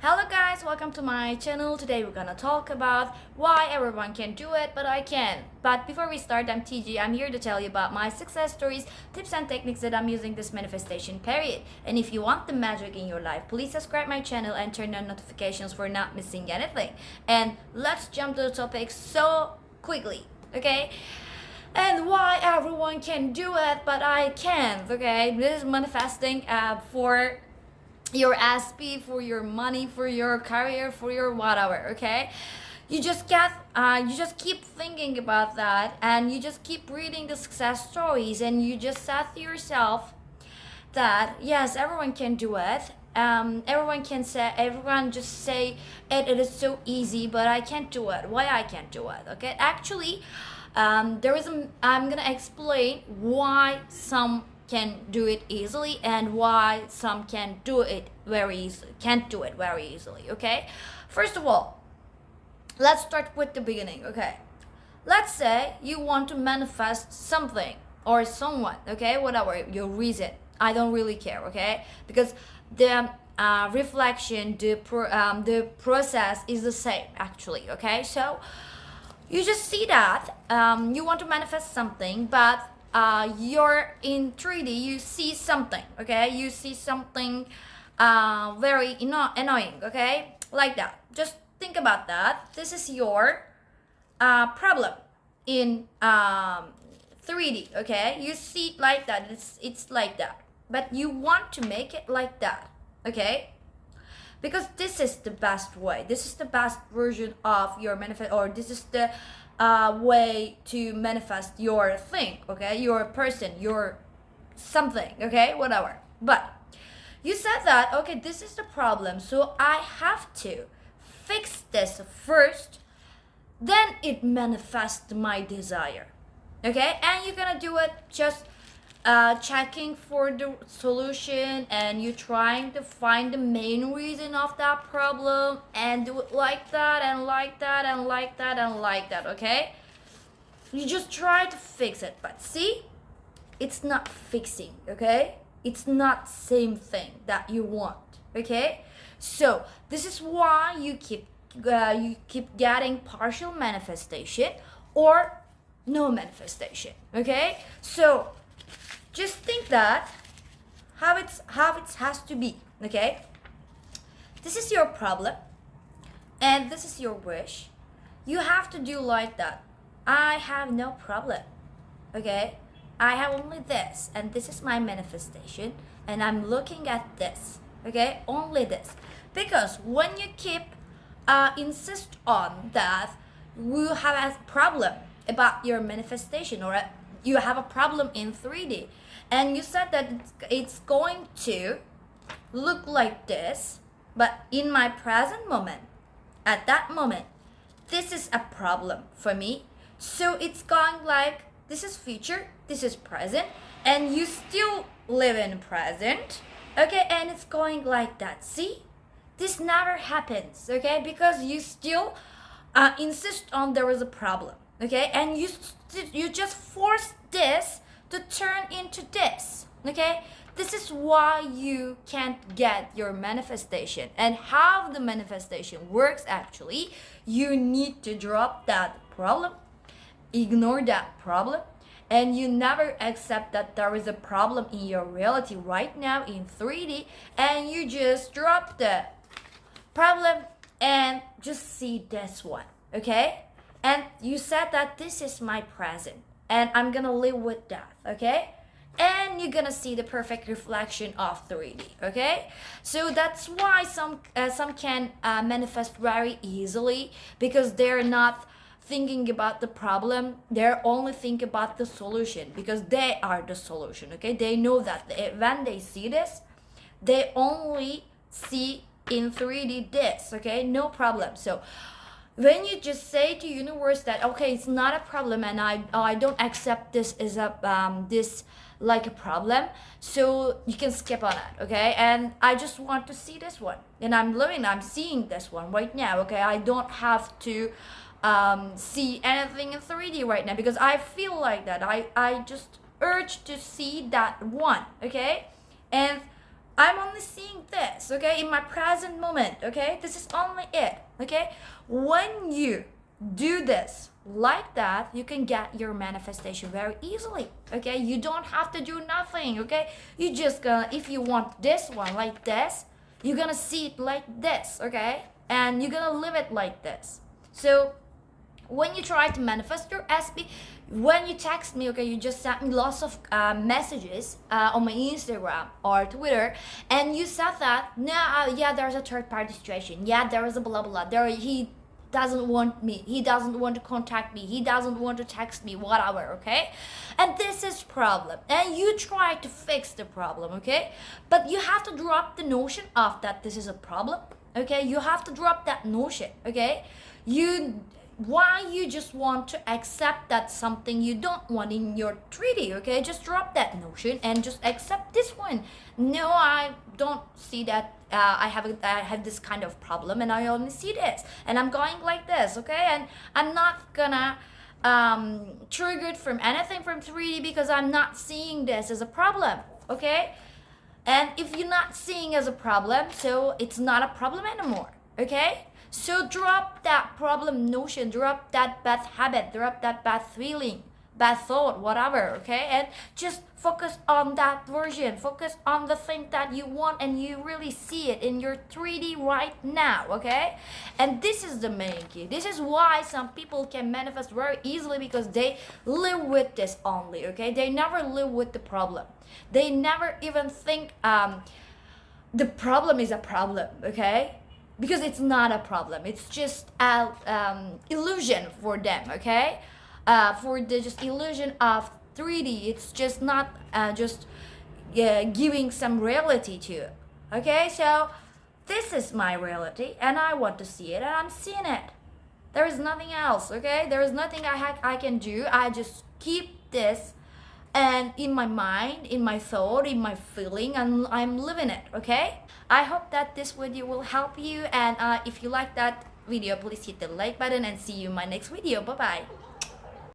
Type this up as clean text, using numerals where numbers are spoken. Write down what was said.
Hello guys, welcome to my channel. Today we're gonna talk about why everyone can do it but I can't. But before we start, I'm TG. I'm here to tell you about my success stories, tips and techniques that I'm using this manifestation period. And if you want the magic in your life, please subscribe my channel and turn on notifications for not missing anything. And let's jump to the topic so quickly, okay? And why everyone can do it but I can't, okay? This is manifesting for your SP, for your money, for your career, for your whatever, okay? You just keep thinking about that, and you just keep reading the success stories, and you just said to yourself that yes, everyone can do it. Everyone just say it is so easy, but I can't do it. Why I can't do it? Okay, actually, I'm gonna explain why some can do it easily and why some can't do it very easily. Okay, first of all, let's start with the beginning. Okay, let's say you want to manifest something or someone. Okay, whatever your reason, I don't really care. Okay, because the reflection, the process is the same actually. Okay, so you just see that you want to manifest something, but you're in 3D, you see something, okay? You see something very annoying, okay? Like that. Just think about that. This is your problem in 3D, okay? You see it like that. It's like that. But you want to make it like that, okay? Because this is the best way. This is the best version of your manifest, or this is the way to manifest your thing, okay? Your person, your something, okay? Whatever. But you said that, okay, this is the problem, so I have to fix this first, then it manifests my desire, okay? And you're gonna do it just checking for the solution, and you trying to find the main reason of that problem and do it like that and like that and like that and like that, okay? You just try to fix it, but see, it's not fixing, okay? It's not same thing that you want, okay? So this is why you keep getting partial manifestation or no manifestation, okay? So just think that how it has to be, okay? This is your problem, and this is your wish. You have to do like that. I have no problem, okay? I have only this, and this is my manifestation, and I'm looking at this, okay? Only this. Because when you keep insist on that you have a problem about your manifestation, or you have a problem in 3D, and you said that it's going to look like this, but in my present moment, at that moment, this is a problem for me. So it's going like, this is future, this is present, and you still live in present, okay? And it's going like that. See, this never happens, okay? Because you still insist on there is a problem, okay? And you just force this to turn into this, okay? This is why you can't get your manifestation. And how the manifestation works actually, you need to drop that problem, ignore that problem, and you never accept that there is a problem in your reality right now in 3D, and you just drop the problem and just see this one, okay? And you said that this is my present, and I'm gonna live with that, okay? And you're gonna see the perfect reflection of 3D, okay? So that's why some can manifest very easily, because they're not thinking about the problem, they're only thinking about the solution, because they are the solution, okay? They know that when they see this, they only see in 3D this, okay? No problem. So when you just say to universe that, okay, it's not a problem, and I don't accept this as a this like a problem, so you can skip on it, okay? And I just want to see this one, and I'm seeing this one right now, okay? I don't have to see anything in 3D right now, because I feel like that I just urge to see that one, okay? And I'm only seeing this, okay, in my present moment, okay? This is only it, okay? When you do this like that, you can get your manifestation very easily, okay? You don't have to do nothing, okay? You just gonna, if you want this one like this, you're gonna see it like this, okay? And you're gonna live it like this. So when you try to manifest your SP, when you text me, okay, you just sent me lots of messages on my Instagram or Twitter, and you said that, no, yeah, there's a third party situation, yeah, there is a blah blah, there he doesn't want me, he doesn't want to contact me, he doesn't want to text me, whatever, okay? And this is problem, and you try to fix the problem, okay? But you have to drop the notion of that this is a problem, okay? You have to drop that notion, okay? Why you just want to accept that something you don't want in your 3D, okay? Just drop that notion and just accept this one. No, I don't see that I have this kind of problem, and I only see this, and I'm going like this, okay? And I'm not gonna triggered from anything from 3D because I'm not seeing this as a problem, okay? And if you're not seeing as a problem, so it's not a problem anymore, okay? So drop that problem notion, drop that bad habit, drop that bad feeling, bad thought, whatever, okay? And just focus on that version, focus on the thing that you want, and you really see it in your 3D right now, okay? And this is the main key. This is why some people can manifest very easily, because they live with this only, okay? They never live with the problem. They never even think the problem is a problem, okay? Because it's not a problem, it's just an illusion for them, okay? For the just illusion of 3D, it's just not giving some reality to it, okay? So this is my reality, and I want to see it, and I'm seeing it. There is nothing else, okay? There is nothing I can do. I just keep this and in my mind, in my thought, in my feeling, and I'm living it, okay? I hope that this video will help you, and if you like that video, please hit the like button, and see you in my next video. Bye bye.